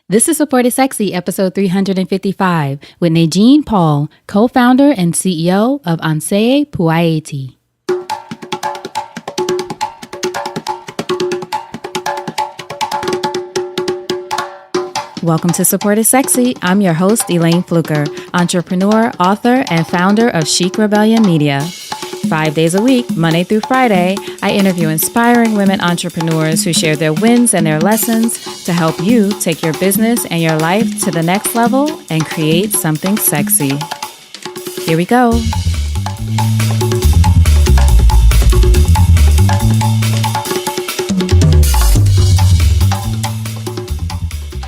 This is Support is Sexy, episode 355, with Nedgine Paul, co-founder and CEO of Anseye Pou Ayiti. Welcome to Support is Sexy. I'm your host, Elaine Fluker, entrepreneur, author, and founder of Chic Rebellion Media. 5 days a week, Monday through Friday, I interview inspiring women entrepreneurs who share their wins and their lessons to help you take your business and your life to the next level and create something sexy. Here we go.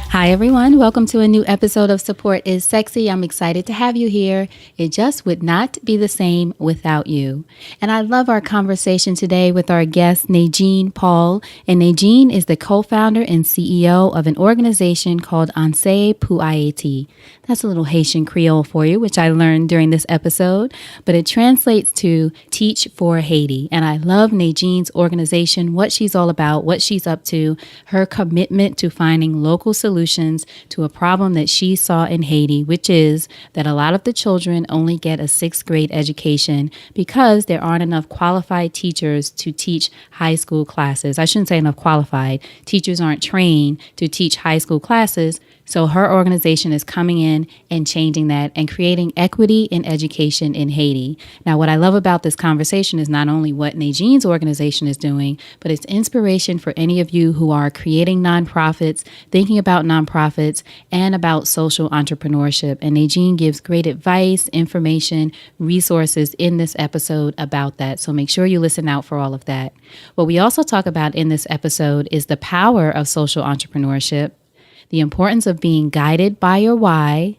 Hi, everyone. Welcome to a new episode of Support is Sexy. I'm excited to have you here. It just would not be the same without you. And I love our conversation today with our guest, Nedgine Paul. And Nedgine is the co-founder and CEO of an organization called Anseye Pou Ayiti. That's a little Haitian Creole for you, which I learned during this episode, but it translates to Teach for Haiti. And I love Nedgine's organization, what she's all about, what she's up to, her commitment to finding local solutions to a problem that she saw in Haiti, which is that a lot of the children only get a 6th grade education because there aren't enough qualified teachers to teach high school classes. I shouldn't say enough qualified. Teachers aren't trained to teach high school classes. So her organization is coming in and changing that and creating equity in education in Haiti. Now, what I love about this conversation is not only what Nedgine's organization is doing, but it's inspiration for any of you who are creating nonprofits, thinking about nonprofits, and about social entrepreneurship. And Nedgine gives great advice, information, resources in this episode about that. So make sure you listen out for all of that. What we also talk about in this episode is the power of social entrepreneurship, the importance of being guided by your why,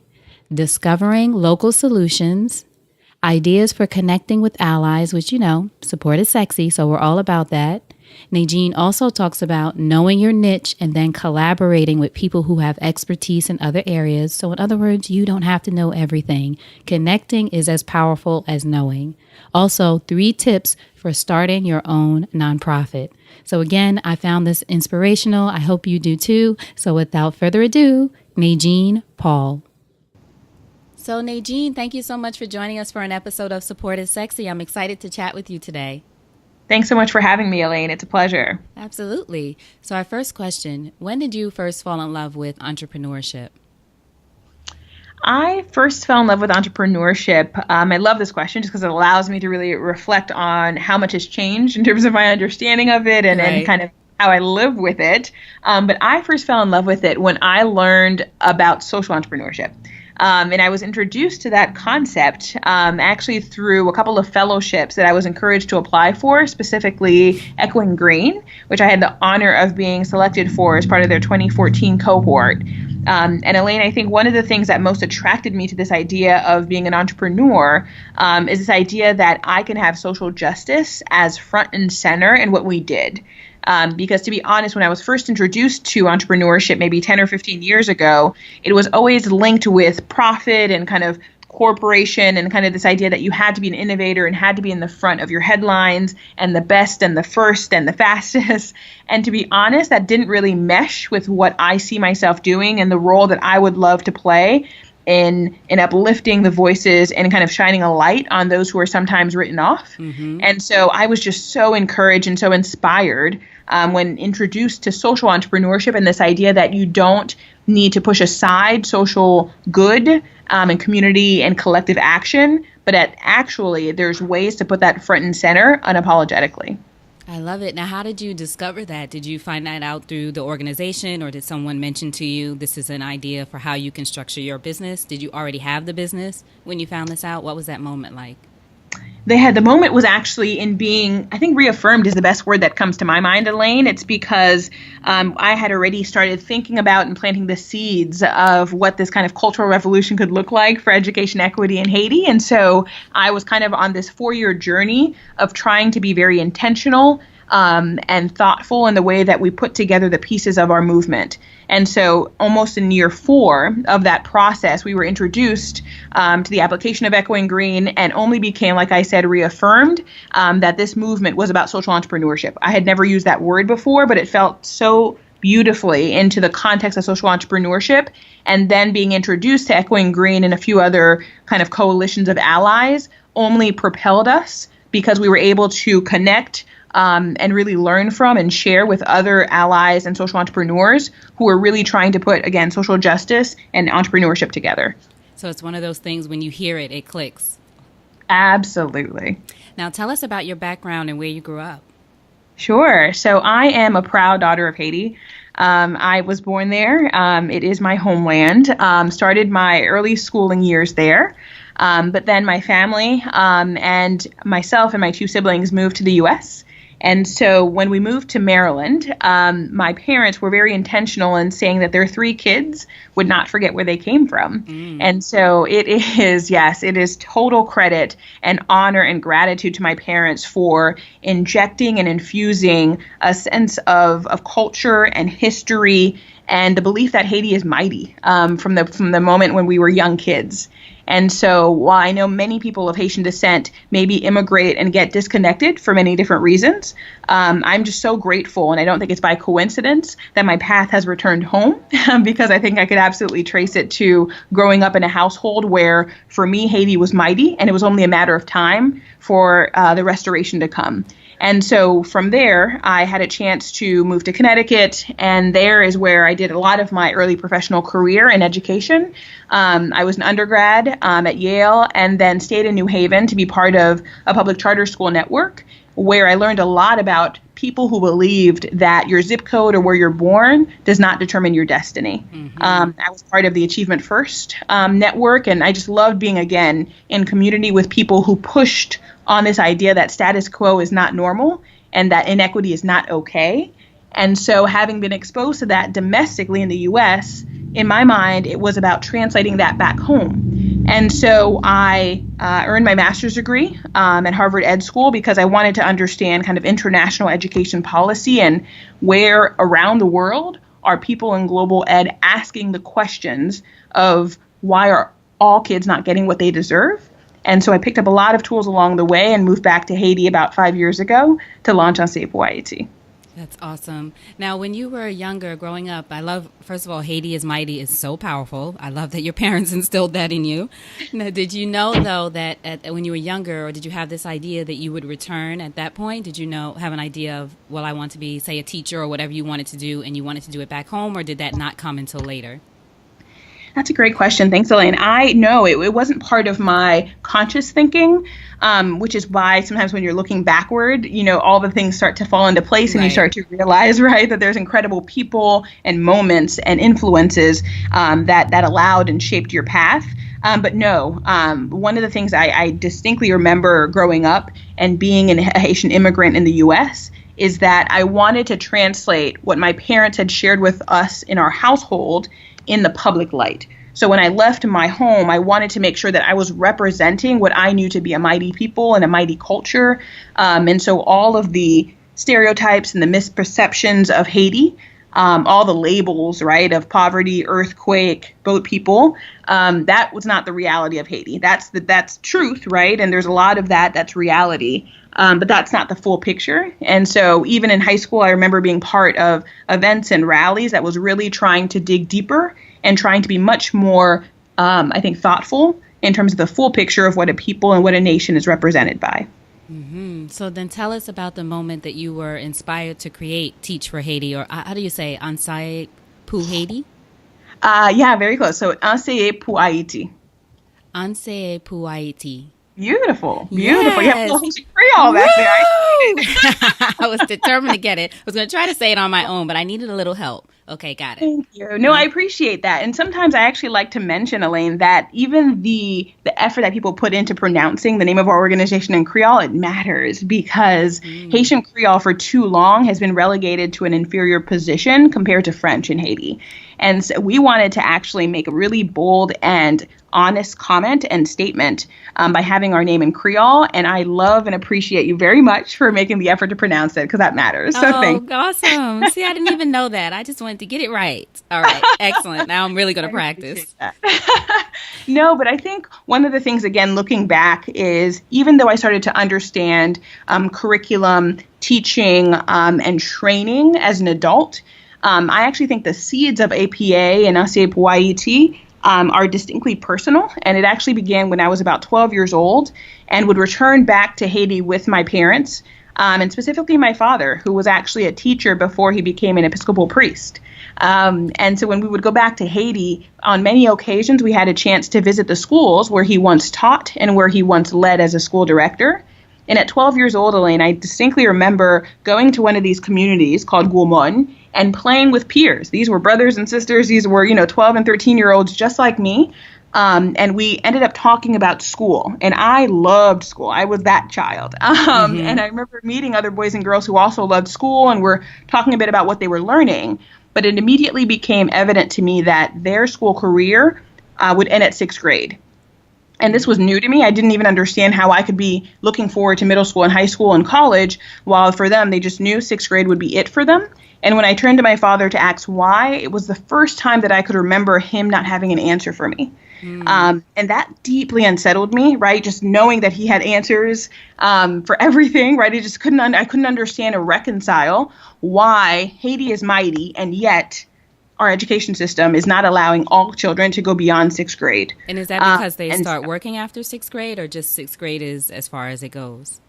discovering local solutions, ideas for connecting with allies, which, support is sexy, so we're all about that. Nedgine also talks about knowing your niche and then collaborating with people who have expertise in other areas. So in other words, you don't have to know everything. Connecting is as powerful as knowing. Also, 3 tips for starting your own nonprofit. So again, I found this inspirational. I hope you do too. So without further ado, Nedgine Paul. So Nedgine, thank you so much for joining us for an episode of Support is Sexy. I'm excited to chat with you today. Thanks so much for having me, Elaine. It's a pleasure. Absolutely. So our first question, when did you first fall in love with entrepreneurship? I first fell in love with entrepreneurship. I love this question just because it allows me to really reflect on how much has changed in terms of my understanding of it and kind of how I live with it. But I first fell in love with it when I learned about social entrepreneurship. And I was introduced to that concept actually through a couple of fellowships that I was encouraged to apply for, specifically Echoing Green, which I had the honor of being selected for as part of their 2014 cohort. And Elaine, I think one of the things that most attracted me to this idea of being an entrepreneur is this idea that I can have social justice as front and center in what we did. Because to be honest, when I was first introduced to entrepreneurship maybe 10 or 15 years ago, it was always linked with profit and kind of corporation and kind of this idea that you had to be an innovator and had to be in the front of your headlines and the best and the first and the fastest. And to be honest, that didn't really mesh with what I see myself doing and the role that I would love to play in uplifting the voices and kind of shining a light on those who are sometimes written off. Mm-hmm. And so I was just so encouraged and so inspired when introduced to social entrepreneurship and this idea that you don't need to push aside social good and community and collective action, but that actually there's ways to put that front and center unapologetically. I love it. Now, how did you discover that? Did you find that out through the organization, or did someone mention to you this is an idea for how you can structure your business? Did you already have the business when you found this out? What was that moment like? The moment was actually in being, I think reaffirmed is the best word that comes to my mind, Elaine. It's because I had already started thinking about and planting the seeds of what this kind of cultural revolution could look like for education equity in Haiti. And so I was kind of on this 4-year journey of trying to be very intentional and thoughtful in the way that we put together the pieces of our movement. And so almost in year 4 of that process, we were introduced to the application of Echoing Green and only became, like I said, reaffirmed that this movement was about social entrepreneurship. I had never used that word before, but it felt so beautifully into the context of social entrepreneurship, and then being introduced to Echoing Green and a few other kind of coalitions of allies only propelled us because we were able to connect and really learn from and share with other allies and social entrepreneurs who are really trying to put, again, social justice and entrepreneurship together. So it's one of those things when you hear it, it clicks. Absolutely. Now tell us about your background and where you grew up. Sure. So I am a proud daughter of Haiti. I was born there. It is my homeland. Started my early schooling years there. But then my family and myself and my two siblings moved to the U.S. And so when we moved to Maryland, my parents were very intentional in saying that their three kids would not forget where they came from. And so it is total credit and honor and gratitude to my parents for injecting and infusing a sense of culture and history and the belief that Haiti is mighty from the moment when we were young kids. And so while I know many people of Haitian descent maybe immigrate and get disconnected for many different reasons, I'm just so grateful, and I don't think it's by coincidence, that my path has returned home because I think I could absolutely trace it to growing up in a household where, for me, Haiti was mighty, and it was only a matter of time for the restoration to come. And so from there, I had a chance to move to Connecticut, and there is where I did a lot of my early professional career in education. I was an undergrad at Yale and then stayed in New Haven to be part of a public charter school network where I learned a lot about people who believed that your zip code or where you're born does not determine your destiny. I was part of the Achievement First network, and I just loved being, again, in community with people who pushed on this idea that status quo is not normal and that inequity is not okay. And so having been exposed to that domestically in the U.S., in my mind, it was about translating that back home. And so I earned my master's degree at Harvard Ed School because I wanted to understand kind of international education policy and where around the world are people in global ed asking the questions of why are all kids not getting what they deserve. And so I picked up a lot of tools along the way and moved back to Haiti about 5 years ago to launch Anseye Pou Ayiti. That's awesome. Now, when you were younger, growing up, I love, first of all, Haiti is mighty is so powerful. I love that your parents instilled that in you. Now, did you know, though, that when you were younger, or did you have this idea that you would return at that point? Did you have an idea of, well, I want to be, say, a teacher or whatever you wanted to do, and you wanted to do it back home, or did that not come until later? That's a great question. Thanks, Elaine. I know it wasn't part of my conscious thinking, which is why sometimes when you're looking backward, all the things start to fall into place and you start to realize, right, that there's incredible people and moments and influences that allowed and shaped your path. But no, one of the things I distinctly remember growing up and being a Haitian immigrant in the U.S. is that I wanted to translate what my parents had shared with us in our household in the public light. So when I left my home, I wanted to make sure that I was representing what I knew to be a mighty people and a mighty culture. And so all of the stereotypes and the misperceptions of Haiti, all the labels, right, of poverty, earthquake, boat people, that was not the reality of Haiti. That's truth, right? And there's a lot of that's reality. But that's not the full picture. And so even in high school, I remember being part of events and rallies that was really trying to dig deeper and trying to be much more, I think, thoughtful in terms of the full picture of what a people and what a nation is represented by. Mm-hmm. So then tell us about the moment that you were inspired to create Teach for Haiti, or how do you say, Anseye Pou Haiti? Yeah, very close. So Anseye Pou Ayiti. Anseye Pou Ayiti. Beautiful. Yes. You have a little Haitian Creole back there. I was determined to get it. I was going to try to say it on my own, but I needed a little help. Okay, got it. Thank you. No, I appreciate that. And sometimes I actually like to mention, Elaine, that even the effort that people put into pronouncing the name of our organization in Creole, it matters because Haitian Creole for too long has been relegated to an inferior position compared to French in Haiti. And so we wanted to actually make a really bold and honest comment and statement by having our name in Creole. And I love and appreciate you very much for making the effort to pronounce it because that matters. So thanks. Awesome. See, I didn't even know that. I just wanted to get it right. All right. Excellent. Now I'm really going to practice. No, but I think one of the things, again, looking back is even though I started to understand curriculum, teaching, and training as an adult, I actually think the seeds of APA and Anseye Pou Ayiti are distinctly personal, and it actually began when I was about 12 years old and would return back to Haiti with my parents, and specifically my father, who was actually a teacher before he became an Episcopal priest. And so when we would go back to Haiti, on many occasions, we had a chance to visit the schools where he once taught and where he once led as a school director. And at 12 years old, Elaine, I distinctly remember going to one of these communities called Gulmon and playing with peers. These were brothers and sisters. These were, 12 and 13-year-olds just like me. And we ended up talking about school. And I loved school. I was that child. And I remember meeting other boys and girls who also loved school and were talking a bit about what they were learning. But it immediately became evident to me that their school career would end at sixth grade. And this was new to me. I didn't even understand how I could be looking forward to middle school and high school and college, while for them, they just knew sixth grade would be it for them. And when I turned to my father to ask why, it was the first time that I could remember him not having an answer for me. And that deeply unsettled me, right? Just knowing that he had answers for everything, right? I couldn't understand or reconcile why Haiti is mighty, and yet our education system is not allowing all children to go beyond sixth grade. And is that because they start working after sixth grade, or just sixth grade is as far as it goes?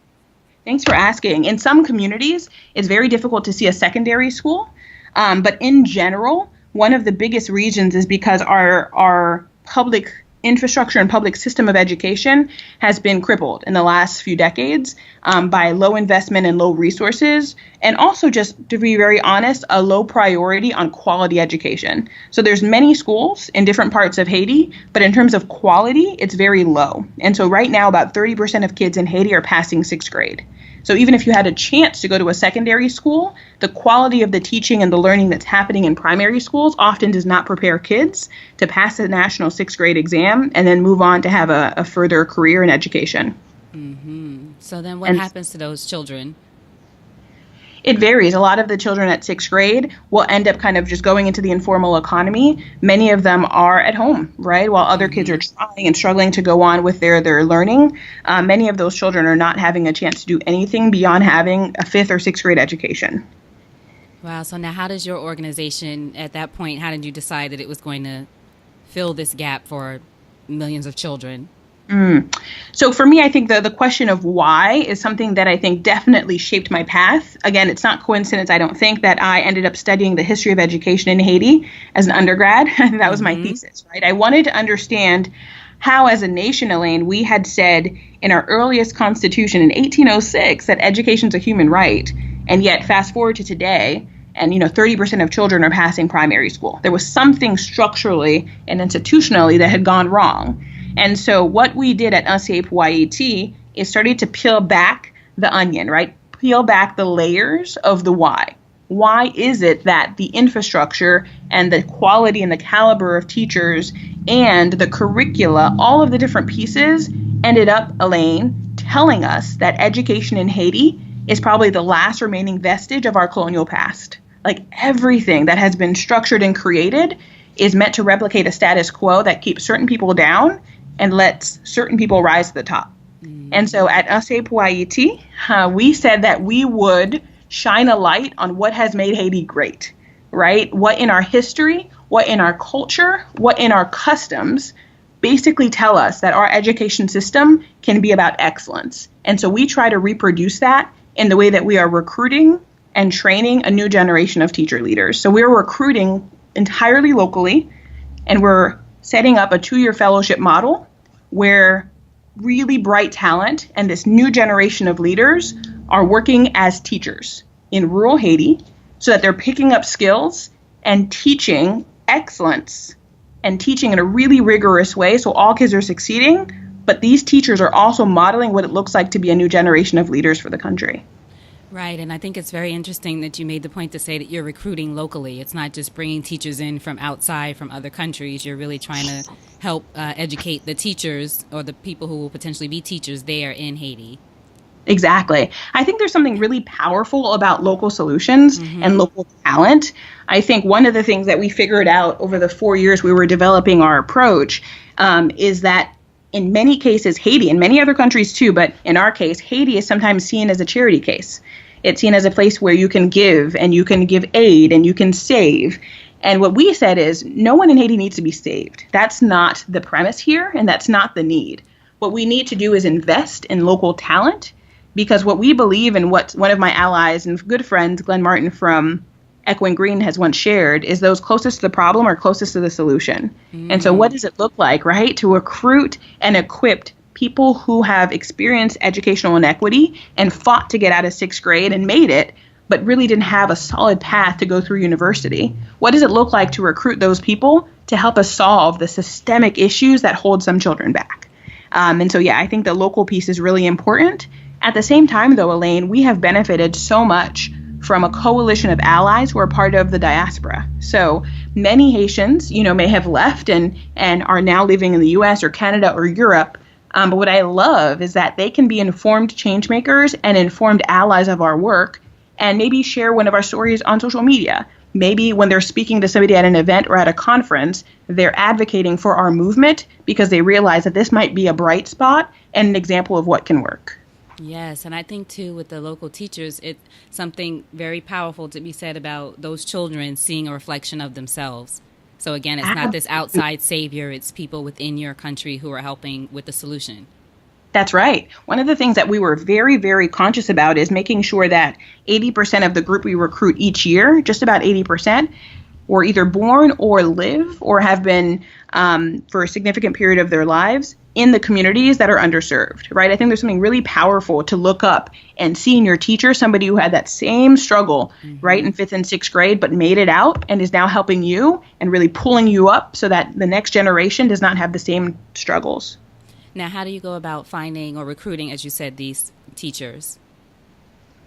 Thanks for asking. In some communities, it's very difficult to see a secondary school. But in general, one of the biggest reasons is because our public infrastructure and public system of education has been crippled in the last few decades by low investment and low resources, and also, just to be very honest, a low priority on quality education. So there's many schools in different parts of Haiti, but in terms of quality, it's very low. And so right now, about 30% of kids in Haiti are passing sixth grade. So even if you had a chance to go to a secondary school, the quality of the teaching and the learning that's happening in primary schools often does not prepare kids to pass the national sixth grade exam and then move on to have a further career in education. So then what happens to those children? It varies. A lot of the children at sixth grade will end up kind of just going into the informal economy. Many of them are at home, right? While other kids are trying and struggling to go on with their learning. Many of those children are not having a chance to do anything beyond having a fifth or sixth grade education. Wow. So now how does your organization, at that point, how did you decide that it was going to fill this gap for millions of children? So for me, I think the question of why is something that I think definitely shaped my path. Again, it's not coincidence, I don't think, that I ended up studying the history of education in Haiti as an undergrad. That was my thesis, right? I wanted to understand how, as a nation, Elaine, we had said in our earliest constitution in 1806 that education is a human right. And yet, fast forward to today, and 30% of children are passing primary school. There was something structurally and institutionally that had gone wrong. And so what we did at Anseye Pou Ayiti is started to peel back the onion, right? Peel back the layers of the why. Why is it that the infrastructure and the quality and the caliber of teachers and the curricula, all of the different pieces, ended up, Elaine, telling us that education in Haiti is probably the last remaining vestige of our colonial past. Like everything that has been structured and created is meant to replicate a status quo that keeps certain people down and lets certain people rise to the top. And so at Anseye Pou Ayiti, we said that we would shine a light on what has made Haiti great, right? What in our history, what in our culture, what in our customs basically tell us that our education system can be about excellence. And so we try to reproduce that in the way that we are recruiting and training a new generation of teacher leaders. So we're recruiting entirely locally, and we're setting up a 2-year fellowship model where really bright talent and this new generation of leaders are working as teachers in rural Haiti so that they're picking up skills and teaching excellence and teaching in a really rigorous way so all kids are succeeding. But these teachers are also modeling what it looks like to be a new generation of leaders for the country. Right. And I think it's very interesting that you made the point to say that you're recruiting locally. It's not just bringing teachers in from outside, from other countries. You're really trying to help educate the teachers or the people who will potentially be teachers there in Haiti. Exactly. I think there's something really powerful about local solutions and local talent. I think one of the things that we figured out over the 4 years we were developing our approach is that in many cases, Haiti, and many other countries too, but in our case, Haiti is sometimes seen as a charity case. It's seen as a place where you can give and you can give aid and you can save. And what we said is no one in Haiti needs to be saved. That's not the premise here, and that's not the need. What we need to do is invest in local talent, because what we believe, and what one of my allies and good friends, Glenn Martin from Echoing Green, has once shared, is those closest to the problem are closest to the solution. And so what does it look like, right, to recruit and equip people who have experienced educational inequity and fought to get out of sixth grade and made it, but really didn't have a solid path to go through university? What does it look like to recruit those people to help us solve the systemic issues that hold some children back? And so, yeah, I think the local piece is really important. At the same time, though, Elaine, we have benefited so much from a coalition of allies who are part of the diaspora. So many Haitians, may have left and are now living in the U.S. or Canada or Europe. But what I love is that they can be informed change makers and informed allies of our work, and maybe share one of our stories on social media. Maybe when they're speaking to somebody at an event or at a conference, they're advocating for our movement because they realize that this might be a bright spot and an example of what can work. Yes, and I think, too, with the local teachers, it's something very powerful to be said about those children seeing a reflection of themselves. So, again, it's not this outside savior. It's people within your country who are helping with the solution. That's right. One of the things that we were very, very conscious about is making sure that 80% of the group we recruit each year, just about 80%, were either born or live or have been for a significant period of their lives in the communities that are underserved, right? I think there's something really powerful to look up and see in your teacher somebody who had that same struggle, right, in 5th and 6th grade, but made it out and is now helping you and really pulling you up so that the next generation does not have the same struggles. Now, how do you go about finding or recruiting, as you said, these teachers?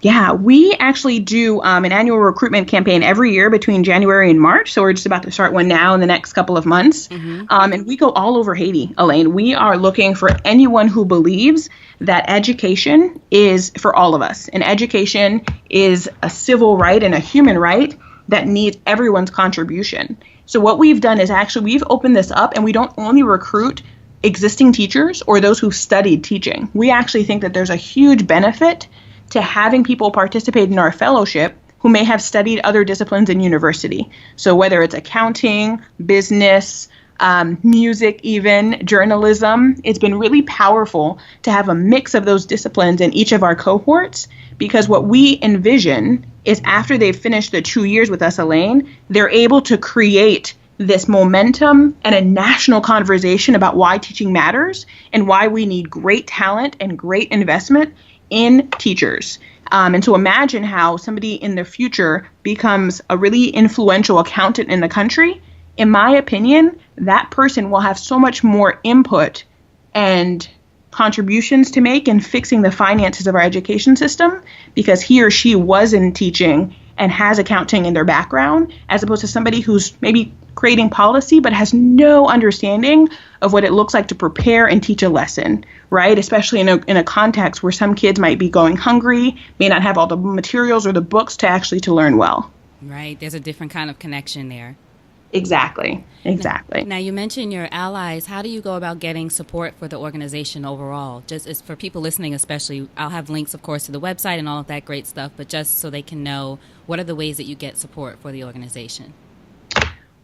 Yeah, we actually do an annual recruitment campaign every year between January and March. So we're just about to start one now in the next couple of months. And we go all over Haiti, Elaine. We are looking for anyone who believes that education is for all of us. And education is a civil right and a human right that needs everyone's contribution. So what we've done is actually we've opened this up, and we don't only recruit existing teachers or those who've studied teaching. We actually think that there's a huge benefit to having people participate in our fellowship who may have studied other disciplines in university. So whether it's accounting, business, music, even journalism, it's been really powerful to have a mix of those disciplines in each of our cohorts, because what we envision is after they've finished the 2 years with us, Elaine, they're able to create this momentum and a national conversation about why teaching matters and why we need great talent and great investment in teachers. And so imagine how somebody in the future becomes a really influential accountant in the country. In my opinion, that person will have so much more input and contributions to make in fixing the finances of our education system because he or she was in teaching and has accounting in their background, as opposed to somebody who's maybe creating policy but has no understanding of what it looks like to prepare and teach a lesson, right? Especially in a context where some kids might be going hungry, may not have all the materials or the books to learn well. Right. There's a different kind of connection there. Exactly. Now, you mentioned your allies. How do you go about getting support for the organization overall? Just as for people listening especially, I'll have links, of course, to the website and all of that great stuff, but just so they can know, what are the ways that you get support for the organization?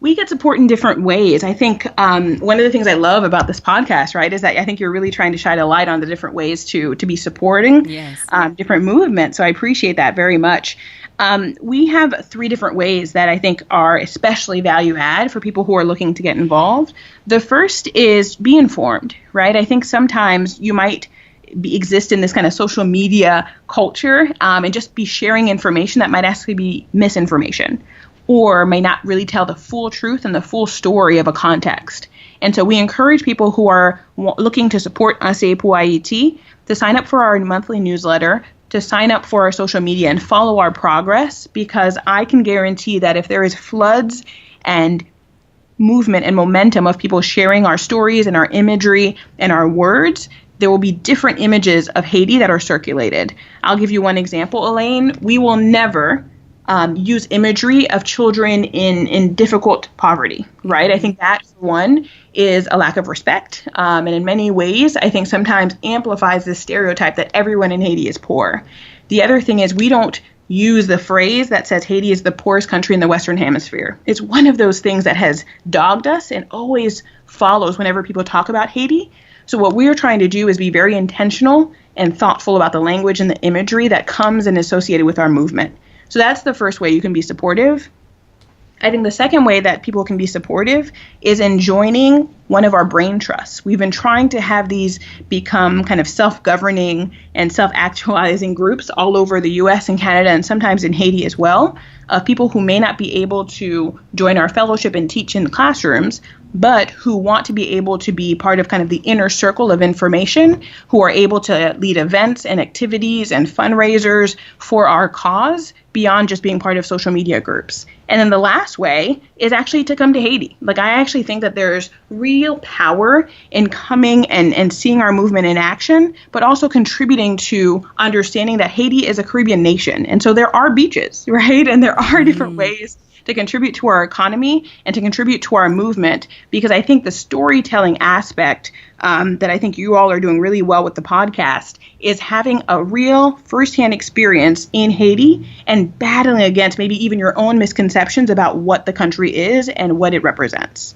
We get support in different ways. I think one of the things I love about this podcast, right, is that I think you're really trying to shine a light on the different ways to be supporting different movements. So I appreciate that very much. We have 3 different ways that I think are especially value add for people who are looking to get involved. The first is be informed, right? I think sometimes you might exist in this kind of social media culture and just be sharing information that might actually be misinformation, or may not really tell the full truth and the full story of a context. And so we encourage people who are looking to support Anseye Pou Ayiti to sign up for our monthly newsletter, to sign up for our social media and follow our progress, because I can guarantee that if there is floods and movement and momentum of people sharing our stories and our imagery and our words, there will be different images of Haiti that are circulated. I'll give you one example, Elaine. We will never use imagery of children in difficult poverty, right? I think that, one, is a lack of respect. And in many ways, I think sometimes amplifies the stereotype that everyone in Haiti is poor. The other thing is we don't use the phrase that says Haiti is the poorest country in the Western Hemisphere. It's one of those things that has dogged us and always follows whenever people talk about Haiti. So what we're trying to do is be very intentional and thoughtful about the language and the imagery that comes and associated with our movement. So that's the first way you can be supportive. I think the second way that people can be supportive is in joining one of our brain trusts. We've been trying to have these become kind of self-governing and self-actualizing groups all over the US and Canada and sometimes in Haiti as well, of people who may not be able to join our fellowship and teach in the classrooms, but who want to be able to be part of kind of the inner circle of information, who are able to lead events and activities and fundraisers for our cause beyond just being part of social media groups. And then the last way is actually to come to Haiti. Like, I actually think that there's real power in coming and seeing our movement in action, but also contributing to understanding that Haiti is a Caribbean nation. And so there are beaches, right? And there are different ways to contribute to our economy and to contribute to our movement, because I think the storytelling aspect that I think you all are doing really well with the podcast is having a real firsthand experience in Haiti and battling against maybe even your own misconceptions about what the country is and what it represents.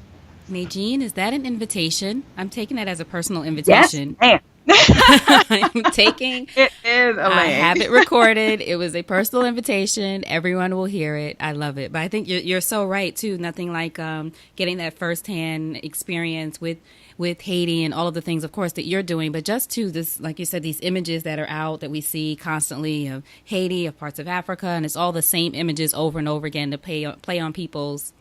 Nedgine, is that an invitation? I'm taking that as a personal invitation. Yes, I'm taking it is I have it recorded. It was a personal invitation. Everyone will hear it. I love it. But I think you're so right too. Nothing like getting that firsthand experience with Haiti and all of the things, of course, that you're doing, but just to this, like you said, these images that are out that we see constantly of Haiti, of parts of Africa, and it's all the same images over and over again to play on people's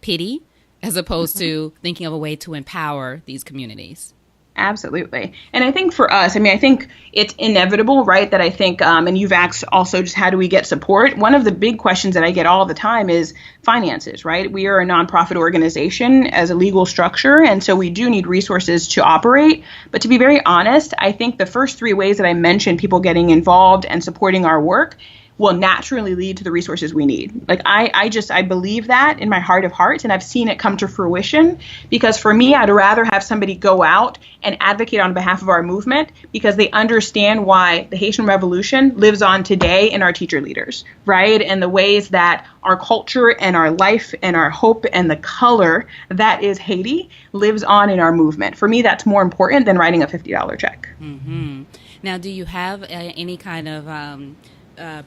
pity, as opposed to thinking of a way to empower these communities. Absolutely. And I think for us, I think it's inevitable, right, that I think, and you've asked also just how do we get support? One of the big questions that I get all the time is finances, right? We are a nonprofit organization as a legal structure, and so we do need resources to operate. But to be very honest, I think the first three ways that I mentioned, people getting involved and supporting our work, will naturally lead to the resources we need. Like I believe that in my heart of hearts, and I've seen it come to fruition, because for me, I'd rather have somebody go out and advocate on behalf of our movement because they understand why the Haitian Revolution lives on today in our teacher leaders, right? And the ways that our culture and our life and our hope and the color that is Haiti lives on in our movement. For me, that's more important than writing a $50 check. Mm-hmm. Now, do you have any kind of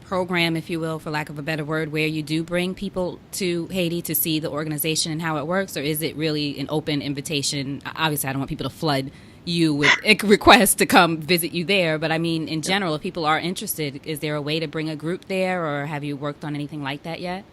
program, if you will, for lack of a better word, where you do bring people to Haiti to see the organization and how it works, or is it really an open invitation? Obviously, I don't want people to flood you with requests to come visit you there, but I mean, in general, if people are interested, is there a way to bring a group there, or have you worked on anything like that yet?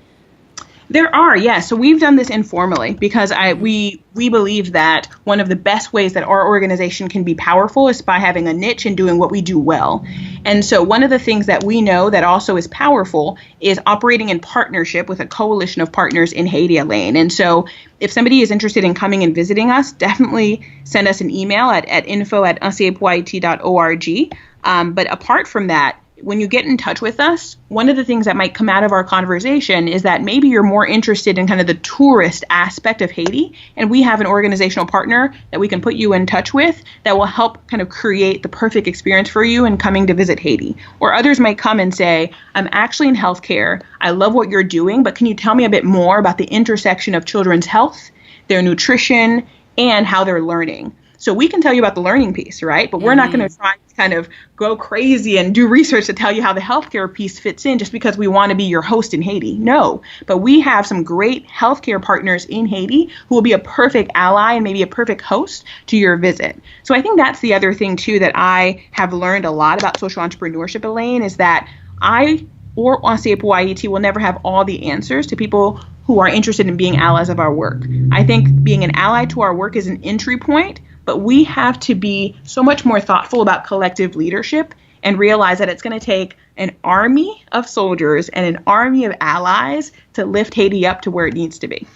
There are, yes. So we've done this informally because we believe that one of the best ways that our organization can be powerful is by having a niche and doing what we do well. And so one of the things that we know that also is powerful is operating in partnership with a coalition of partners in Haiti, Elaine. And so if somebody is interested in coming and visiting us, definitely send us an email at info@anseyepouayiti.org. But apart from that, when you get in touch with us, one of the things that might come out of our conversation is that maybe you're more interested in kind of the tourist aspect of Haiti, and we have an organizational partner that we can put you in touch with that will help kind of create the perfect experience for you in coming to visit Haiti. Or others might come and say, I'm actually in healthcare. I love what you're doing, but can you tell me a bit more about the intersection of children's health, their nutrition, and how they're learning? So we can tell you about the learning piece, right? But we're not going to try to kind of go crazy and do research to tell you how the healthcare piece fits in just because we want to be your host in Haiti. No, but we have some great healthcare partners in Haiti who will be a perfect ally and maybe a perfect host to your visit. So I think that's the other thing, too, that I have learned a lot about social entrepreneurship, Elaine, is that I or Anseye Pou Ayiti will never have all the answers to people who are interested in being allies of our work. I think being an ally to our work is an entry point, but we have to be so much more thoughtful about collective leadership and realize that it's going to take an army of soldiers and an army of allies to lift Haiti up to where it needs to be.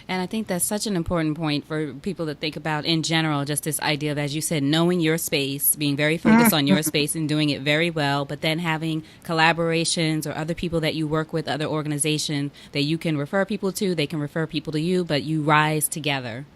And I think that's such an important point for people to think about in general, just this idea of, as you said, knowing your space, being very focused on your space and doing it very well, but then having collaborations or other people that you work with, other organizations that you can refer people to, they can refer people to you, but you rise together.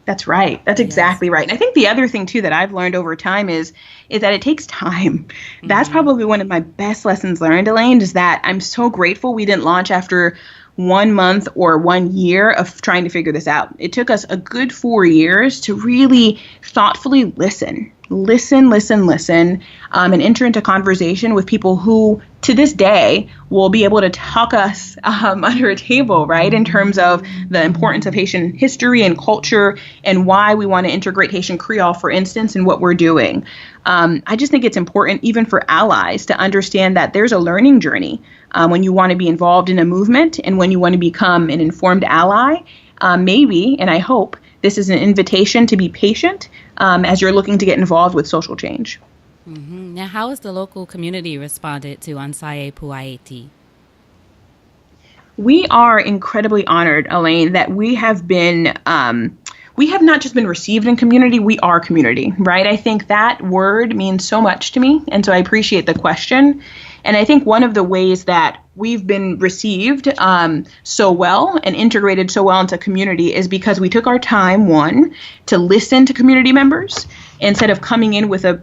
That's right. That's exactly right. And I think the other thing too that I've learned over time is that it takes time. That's probably one of my best lessons learned, Elaine, is that I'm so grateful we didn't launch after 1 month or 1 year of trying to figure this out. It took us a good 4 years to really thoughtfully listen, and enter into conversation with people who, to this day, will be able to talk us under a table, right, in terms of the importance of Haitian history and culture and why we want to integrate Haitian Creole, for instance, in what we're doing. I just think it's important, even for allies, to understand that there's a learning journey when you want to be involved in a movement and when you want to become an informed ally. Maybe, and I hope, this is an invitation to be patient as you're looking to get involved with social change. Mm-hmm. Now, how has the local community responded to Anseye Pou Ayiti? We are incredibly honored, Elaine, that we have not just been received in community, we are community, right? I think that word means so much to me, and so I appreciate the question. And I think one of the ways that we've been received so well and integrated so well into community is because we took our time, one, to listen to community members instead of coming in with a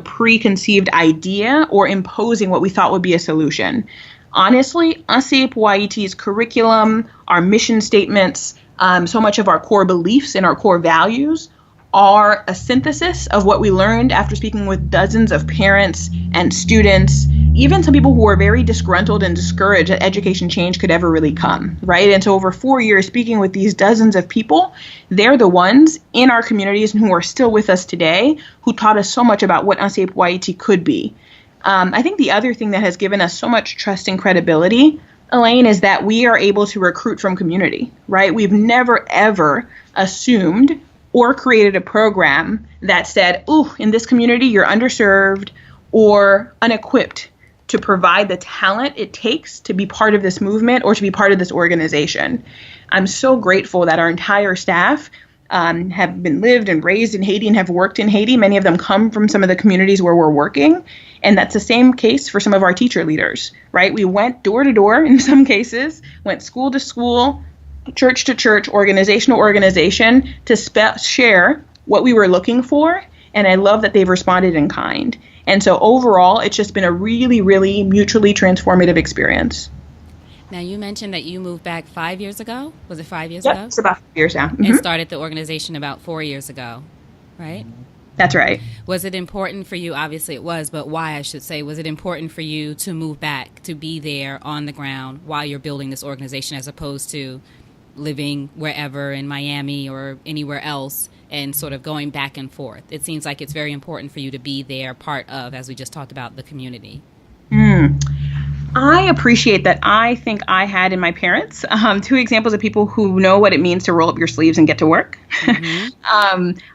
preconceived idea or imposing what we thought would be a solution. Honestly, Anseye Pou Ayiti's curriculum, our mission statements, so much of our core beliefs and our core values are a synthesis of what we learned after speaking with dozens of parents and students, even some people who were very disgruntled and discouraged that education change could ever really come, right? And so over 4 years speaking with these dozens of people, they're the ones in our communities and who are still with us today who taught us so much about what Anseye Pou Ayiti could be. I think the other thing that has given us so much trust and credibility, Elaine, is that we are able to recruit from community, right? We've never, ever assumed or created a program that said, ooh, in this community, you're underserved or unequipped to provide the talent it takes to be part of this movement or to be part of this organization. I'm so grateful that our entire staff have been lived and raised in Haiti and have worked in Haiti. Many of them come from some of the communities where we're working. And that's the same case for some of our teacher leaders, right? We went door to door in some cases, went school to school, church to church, organization to organization to share what we were looking for. And I love that they've responded in kind. And so overall, it's just been a really, really mutually transformative experience. Now, you mentioned that you moved back 5 years ago. Was it 5 years ago? Yeah, it's about 5 years now. And started the organization about 4 years ago, right? That's right. Was it important for you? Obviously it was, but why, I should say, was it important for you to move back, to be there on the ground while you're building this organization as opposed to living wherever in Miami or anywhere else and sort of going back and forth? It seems like it's very important for you to be there, part of, as we just talked about, the community. I appreciate that. I think I had in my parents 2 examples of people who know what it means to roll up your sleeves and get to work.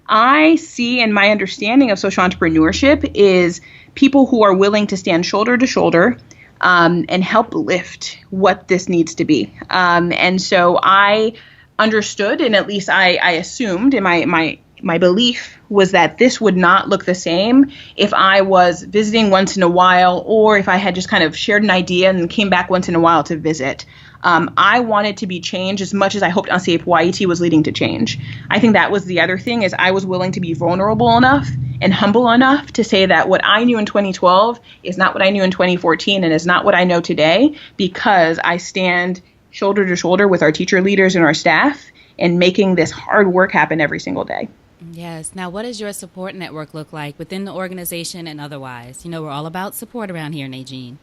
I see, and my understanding of social entrepreneurship is people who are willing to stand shoulder to shoulder and help lift what this needs to be. And so I understood, and at least I assumed, and my belief was that this would not look the same if I was visiting once in a while or if I had just kind of shared an idea and came back once in a while to visit. I wanted to be changed as much as I hoped Anseye Pou Ayiti was leading to change. I think that was the other thing, is I was willing to be vulnerable enough and humble enough to say that what I knew in 2012 is not what I knew in 2014 and is not what I know today, because I stand shoulder to shoulder with our teacher leaders and our staff and making this hard work happen every single day. Yes. Now, what does your support network look like within the organization and otherwise? You know, we're all about support around here, Nedgine.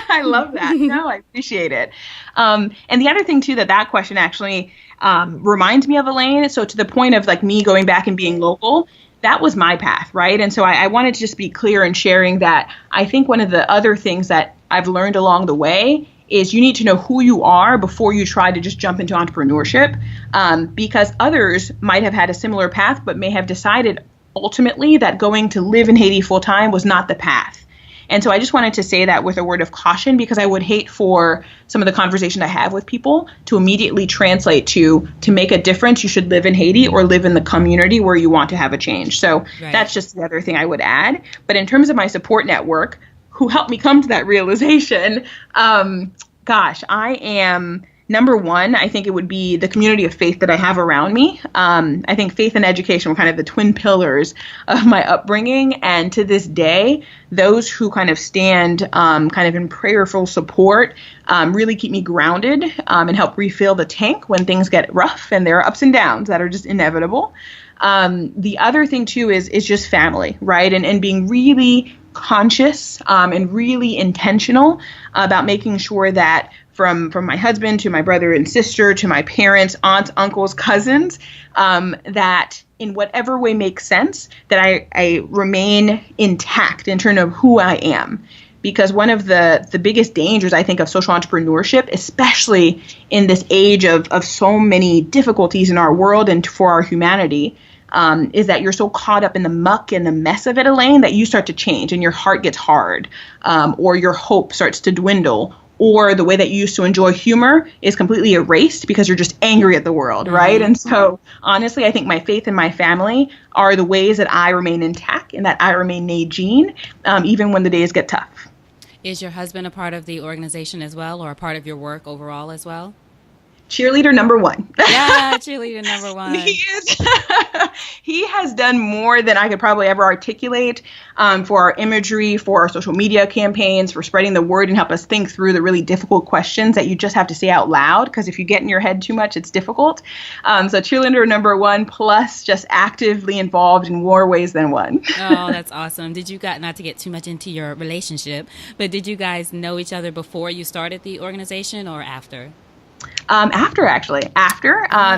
I love that. No, I appreciate it. And the other thing, too, that question actually reminds me of, Elaine. So to the point of like me going back and being local, that was my path, right? And so I wanted to just be clear in sharing that I think one of the other things that I've learned along the way is you need to know who you are before you try to just jump into entrepreneurship, because others might have had a similar path, but may have decided ultimately that going to live in Haiti full time was not the path. And so I just wanted to say that with a word of caution, because I would hate for some of the conversations I have with people to immediately translate to make a difference, you should live in Haiti or live in the community where you want to have a change. So That's just the other thing I would add. But in terms of my support network, who helped me come to that realization, I am Number one, I think it would be the community of faith that I have around me. I think faith and education were kind of the twin pillars of my upbringing. And to this day, those who kind of stand kind of in prayerful support really keep me grounded and help refill the tank when things get rough, and there are ups and downs that are just inevitable. The other thing, too, is just family, right? And being really conscious and really intentional about making sure that from my husband to my brother and sister to my parents, aunts, uncles, cousins, that in whatever way makes sense, that I remain intact in terms of who I am. Because one of the biggest dangers, I think, of social entrepreneurship, especially in this age of so many difficulties in our world and for our humanity, is that you're so caught up in the muck and the mess of it, Elaine, that you start to change and your heart gets hard, or your hope starts to dwindle, or the way that you used to enjoy humor is completely erased because you're just angry at the world, right? And so, honestly, I think my faith and my family are the ways that I remain intact and that I remain Nedgine, even when the days get tough. Is your husband a part of the organization as well, or a part of your work overall as well? Cheerleader number one. Yeah, cheerleader number one. He has done more than I could probably ever articulate for our imagery, for our social media campaigns, for spreading the word and help us think through the really difficult questions that you just have to say out loud, because if you get in your head too much, it's difficult. So cheerleader number one, plus just actively involved in more ways than one. Oh, that's awesome. Did you guys, not to get too much into your relationship, but did you guys know each other before you started the organization or after? After.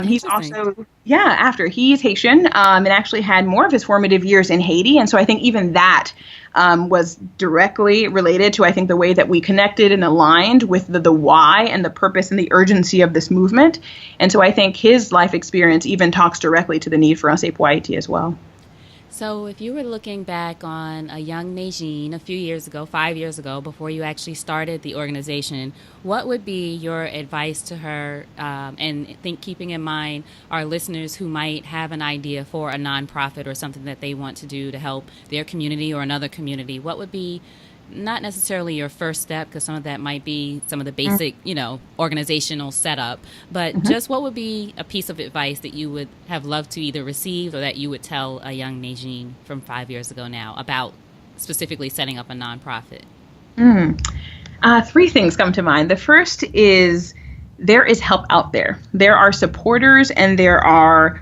He's also, after. He's Haitian and actually had more of his formative years in Haiti. And so I think even that was directly related to, I think, the way that we connected and aligned with the why and the purpose and the urgency of this movement. And so I think his life experience even talks directly to the need for Anseye Pou Ayiti as well. So if you were looking back on a young Nedgine a few years ago, 5 years ago, before you actually started the organization, what would be your advice to her? And keeping in mind our listeners who might have an idea for a nonprofit or something that they want to do to help their community or another community, what would be not necessarily your first step, because some of that might be some of the basic, organizational setup, but just what would be a piece of advice that you would have loved to either receive or that you would tell a young Nedgine from 5 years ago now about specifically setting up a nonprofit? Three things come to mind. The first is there is help out there. There are supporters and there are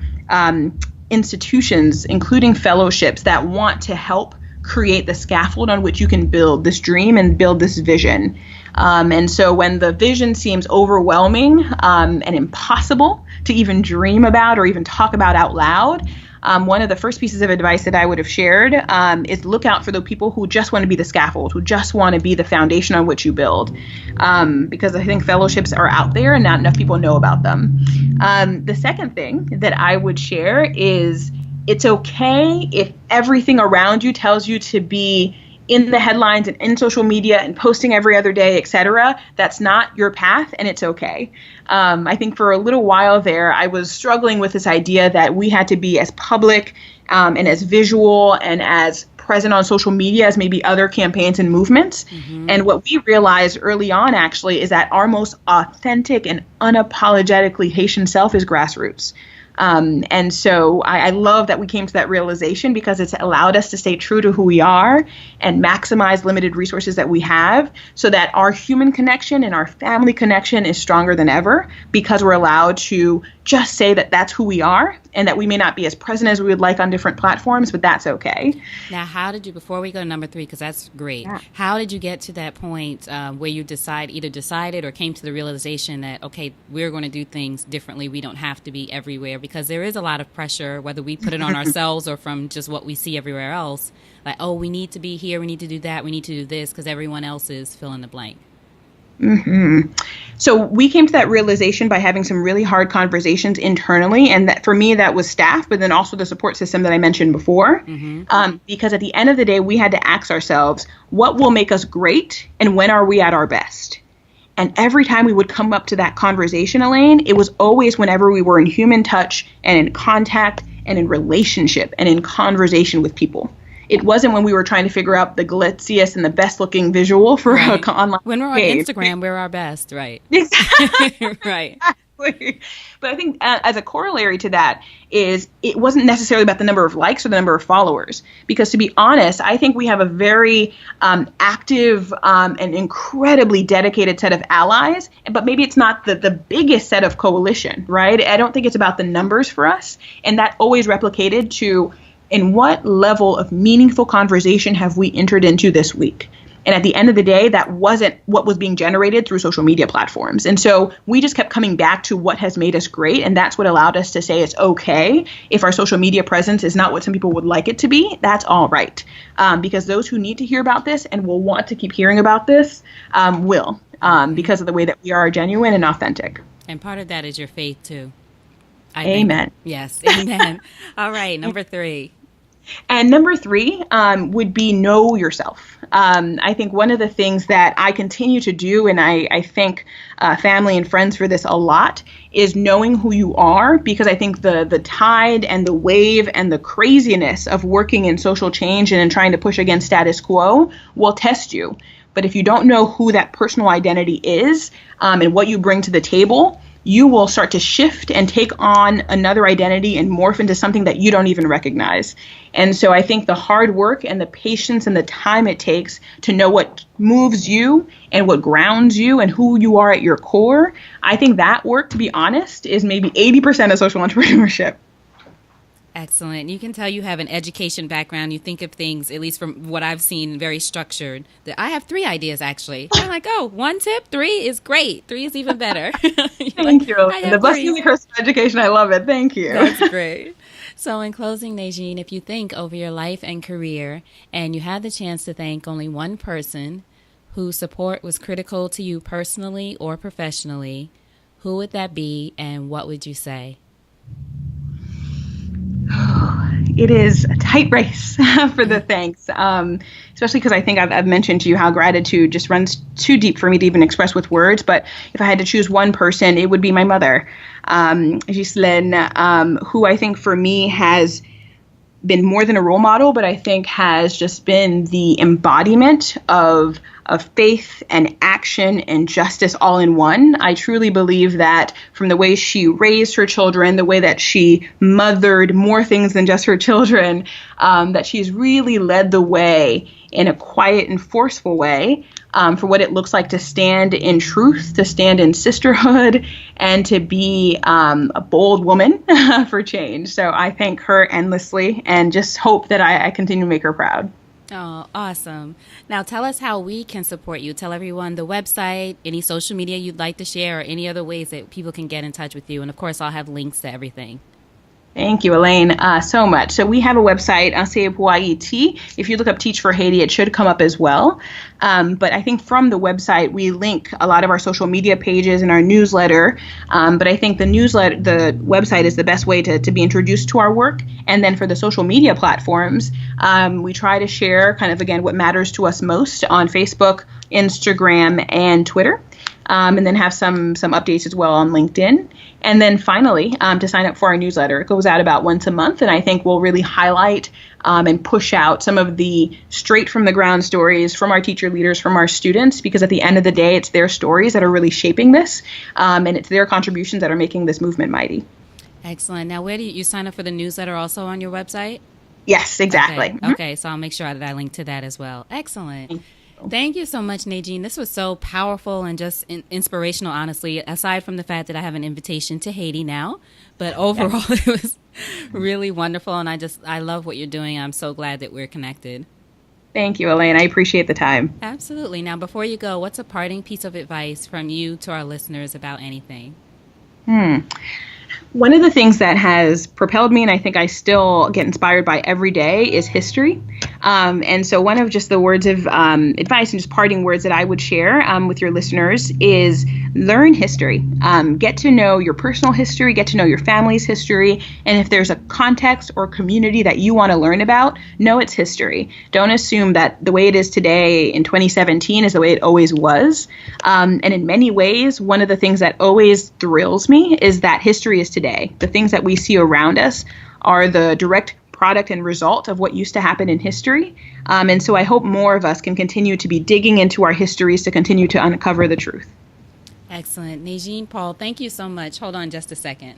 institutions, including fellowships, that want to help create the scaffold on which you can build this dream and build this vision. And so when the vision seems overwhelming and impossible to even dream about or even talk about out loud, one of the first pieces of advice that I would have shared is look out for the people who just want to be the scaffold, who just want to be the foundation on which you build. Because I think fellowships are out there and not enough people know about them. The second thing that I would share is it's okay if everything around you tells you to be in the headlines and in social media and posting every other day, etc. That's not your path, and it's okay. I think for a little while there, I was struggling with this idea that we had to be as public and as visual and as present on social media as maybe other campaigns and movements. And what we realized early on, actually, is that our most authentic and unapologetically Haitian self is grassroots. And so I love that we came to that realization, because it's allowed us to stay true to who we are and maximize limited resources that we have, so that our human connection and our family connection is stronger than ever, because we're allowed to just say that that's who we are, and that we may not be as present as we would like on different platforms, but that's okay. Now, how did you, before we go to number 3, because that's great, how did you get to that point where you either decided or came to the realization that, okay, we're going to do things differently, we don't have to be everywhere? Because there is a lot of pressure, whether we put it on ourselves or from just what we see everywhere else, like, oh, we need to be here, we need to do that, we need to do this, because everyone else is fill in the blank. So we came to that realization by having some really hard conversations internally. And that for me, that was staff, but then also the support system that I mentioned before. Because at the end of the day, we had to ask ourselves, what will make us great? And when are we at our best? And every time we would come up to that conversation, Elaine, it was always whenever we were in human touch and in contact and in relationship and in conversation with people. It wasn't when we were trying to figure out the glitziest and the best looking visual for right. online. When we're on page. Instagram, we're our best, right? Exactly. Right. But I think as a corollary to that is it wasn't necessarily about the number of likes or the number of followers. Because to be honest, I think we have a very active and incredibly dedicated set of allies, but maybe it's not the biggest set of coalition, right? I don't think it's about the numbers for us. And that always replicated to in what level of meaningful conversation have we entered into this week? And at the end of the day, that wasn't what was being generated through social media platforms. And so we just kept coming back to what has made us great. And that's what allowed us to say it's okay if our social media presence is not what some people would like it to be. That's all right. Because those who need to hear about this and will want to keep hearing about this will, because of the way that we are genuine and authentic. And part of that is your faith, too. Amen. Yes. Amen. All right. Number 3. And number 3 would be know yourself. I think one of the things that I continue to do, and I thank family and friends for this a lot, is knowing who you are, because I think the tide and the wave and the craziness of working in social change and in trying to push against status quo will test you. But if you don't know who that personal identity is and what you bring to the table, you will start to shift and take on another identity and morph into something that you don't even recognize. And so I think the hard work and the patience and the time it takes to know what moves you and what grounds you and who you are at your core, I think that work, to be honest, is maybe 80% of social entrepreneurship. Excellent. You can tell you have an education background. You think of things, at least from what I've seen, very structured. I have 3 ideas, actually. I'm like, 1 tip, 3 is great. 3 is even better. Thank you. The blessing and the curse of education. I love it. Thank you. That's great. So in closing, Nedgine, if you think over your life and career and you had the chance to thank only one person whose support was critical to you personally or professionally, who would that be and what would you say? It is a tight race for the thanks, especially because I think I've mentioned to you how gratitude just runs too deep for me to even express with words. But if I had to choose one person, it would be my mother, Ghislaine, who I think for me has been more than a role model, but I think has just been the embodiment of faith and action and justice all in one. I truly believe that from the way she raised her children, the way that she mothered more things than just her children, that she's really led the way in a quiet and forceful way for what it looks like to stand in truth, to stand in sisterhood, and to be a bold woman for change. So I thank her endlessly and just hope that I continue to make her proud. Oh, awesome. Now tell us how we can support you. Tell everyone the website, any social media you'd like to share, or any other ways that people can get in touch with you. And of course, I'll have links to everything. Thank you, Elaine, so much. So we have a website, Anseye Pou Ayiti. If you look up Teach for Haiti, it should come up as well. But I think from the website, we link a lot of our social media pages and our newsletter. But I think the website is the best way to be introduced to our work. And then for the social media platforms, we try to share kind of, again, what matters to us most on Facebook, Instagram, and Twitter. And then have some updates as well on LinkedIn. And then finally, to sign up for our newsletter. It goes out about once a month, and I think we'll really highlight and push out some of the straight from the ground stories from our teacher leaders, from our students, because at the end of the day, it's their stories that are really shaping this, and it's their contributions that are making this movement mighty. Excellent. Now, where do you sign up for the newsletter also on your website? Yes, exactly. Okay, so I'll make sure that I link to that as well. Excellent. Thank you so much, Nedgine. This was so powerful and just inspirational, honestly, aside from the fact that I have an invitation to Haiti now. But overall, It was really wonderful, and I love what you're doing. I'm so glad that we're connected. Thank you, Elaine. I appreciate the time. Absolutely. Now, before you go, what's a parting piece of advice from you to our listeners about anything? One of the things that has propelled me, and I think I still get inspired by every day, is history. And so one of just the words of advice and just parting words that I would share with your listeners is learn history. Get to know your personal history, get to know your family's history. And if there's a context or community that you want to learn about, know its history. Don't assume that the way it is today in 2017 is the way it always was. And in many ways, one of the things that always thrills me is that history is today. The things that we see around us are the direct product and result of what used to happen in history. And so I hope more of us can continue to be digging into our histories to continue to uncover the truth. Excellent. Nedgine Paul, thank you so much. Hold on just a second.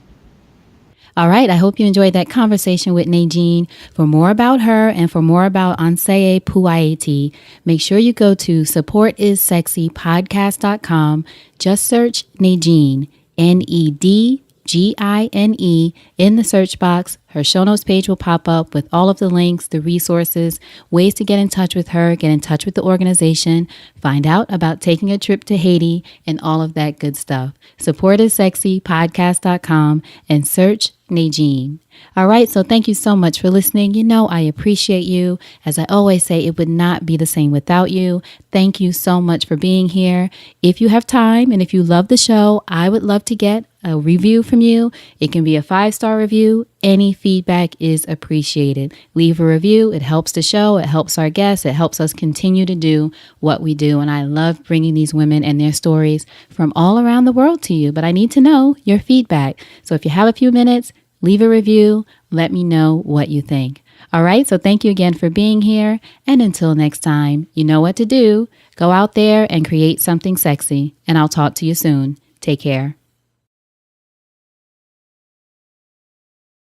All right, I hope you enjoyed that conversation with Nedgine. For more about her and for more about Anseye Pou Ayiti, make sure you go to supportissexypodcast.com. Just search Nedgine, Nedgine, in the search box. Her show notes page will pop up with all of the links, the resources, ways to get in touch with her, get in touch with the organization, find out about taking a trip to Haiti, and all of that good stuff. Supportissexypodcast.com and search Nedgine. All right, so thank you so much for listening. You know, I appreciate you. As I always say, it would not be the same without you. Thank you so much for being here. If you have time and if you love the show, I would love to get a review from you. It can be a 5-star review. Any feedback is appreciated. Leave a review. It helps the show. It helps our guests. It helps us continue to do what we do. And I love bringing these women and their stories from all around the world to you. But I need to know your feedback. So if you have a few minutes, leave a review. Let me know what you think. All right. So thank you again for being here. And until next time, you know what to do. Go out there and create something sexy. And I'll talk to you soon. Take care.